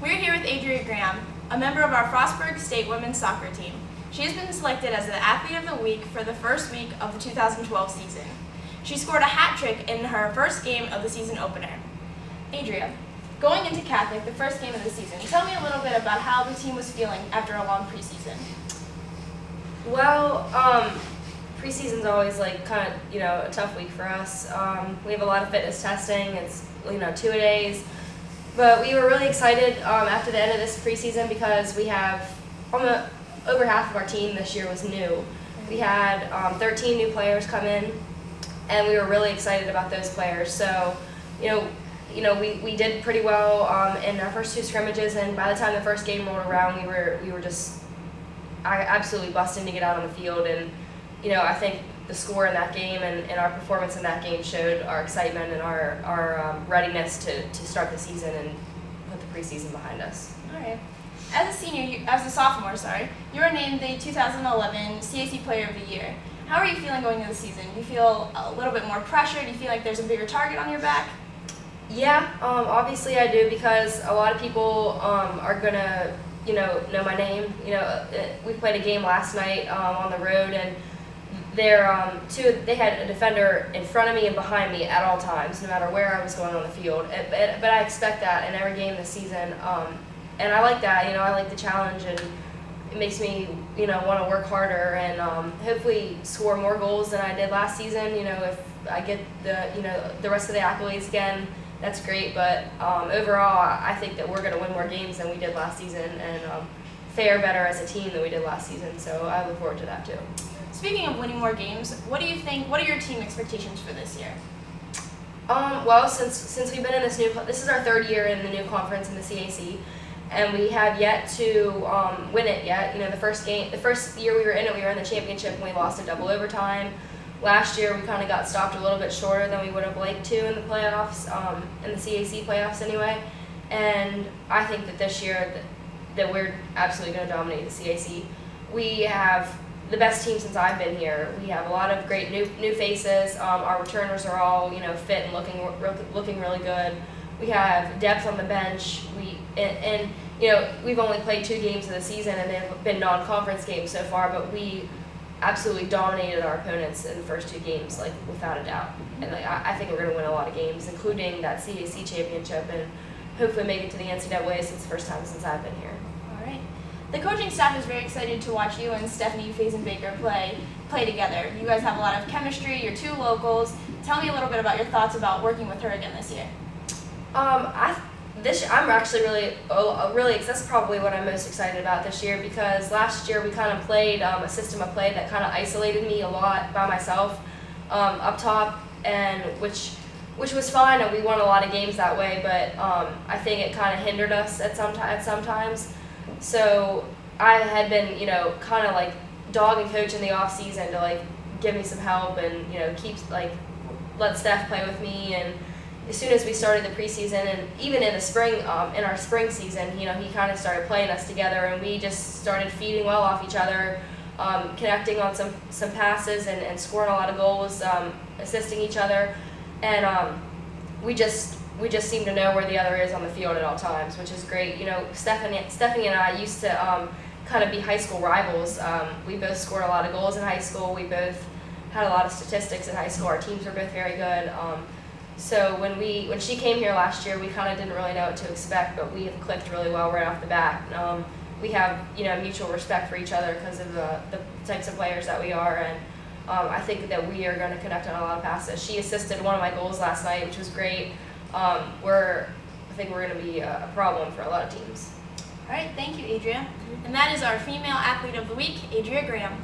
We're here with Adria Graham, a member of our Frostburg State women's soccer team. She has been selected as the Athlete of the Week for the first week of the 2012 season. She scored a hat trick in her first game of the season opener. Adria, going into Catholic, the first game of the season, tell me a little bit about how the team was feeling after a long preseason. Well, preseason's always kind of a tough week for us. We have a lot of fitness testing. It's 2-a-days, but we were really excited after the end of this preseason because we have over half of our team this year was new. We had 13 new players come in, and we were really excited about those players. So, we did pretty well in our first two scrimmages, and by the time the first game rolled around, we were just absolutely busting to get out on the field. And I think the score in that game and our performance in that game showed our excitement and our readiness to start the season and put the preseason behind us. All right. As a sophomore, you were named the 2011 CAC Player of the Year. How are you feeling going into the season? Do you feel a little bit more pressure? Do you feel like there's a bigger target on your back? Yeah, obviously I do, because a lot of people are gonna know my name. We played a game last night on the road, and they had a defender in front of me and behind me at all times, no matter where I was going on the field. But I expect that in every game this season, and I like that. I like the challenge, and it makes me want to work harder and hopefully score more goals than I did last season. If I get the rest of the accolades again, that's great. But overall, I think that we're going to win more games than we did last season and fare better as a team than we did last season. So I look forward to that too. Speaking of winning more games, what are your team expectations for this year? Well, since we've been in this is our third year in the new conference in the CAC, and we have yet to win it yet. The first year we were in it, we were in the championship and we lost in double overtime. Last year we kind of got stopped a little bit shorter than we would have liked to in the playoffs, in the CAC playoffs anyway. And I think that this year that we're absolutely going to dominate the CAC. We have the best team since I've been here. We have a lot of great new faces. Our returners are all fit and looking really good. We have depth on the bench. We've only played 2 games of the season, and they've been non-conference games so far. But we absolutely dominated our opponents in the first 2 games, without a doubt. And I think we're going to win a lot of games, including that CAC championship, and hopefully make it to the NCAA since the first time since I've been here. All right. The coaching staff is very excited to watch you and Stephanie Faison-Baker play together. You guys have a lot of chemistry. You're 2 locals. Tell me a little bit about your thoughts about working with her again this year. I'm actually that's probably what I'm most excited about this year, because last year we kind of played a system of play that kind of isolated me a lot by myself up top, and which was fine, and we won a lot of games that way. But I think it kind of hindered us at sometimes. So I had been kind of dogging coach in the off season to give me some help and let Steph play with me. And as soon as we started the preseason, and even in the spring, in our spring season, he kind of started playing us together, and we just started feeding well off each other, connecting on some passes and scoring a lot of goals, assisting each other, and we just seem to know where the other is on the field at all times, which is great. Stephanie and I used to kind of be high school rivals. We both scored a lot of goals in high school. We both had a lot of statistics in high school. Our teams were both very good. So when she came here last year, we kind of didn't really know what to expect, but we have clicked really well right off the bat. We have mutual respect for each other because of the types of players that we are, and I think that we are going to connect on a lot of passes. She assisted one of my goals last night, which was great. I think we're going to be a problem for a lot of teams. All right, thank you, Adria. And that is our Female Athlete of the Week, Adria Graham.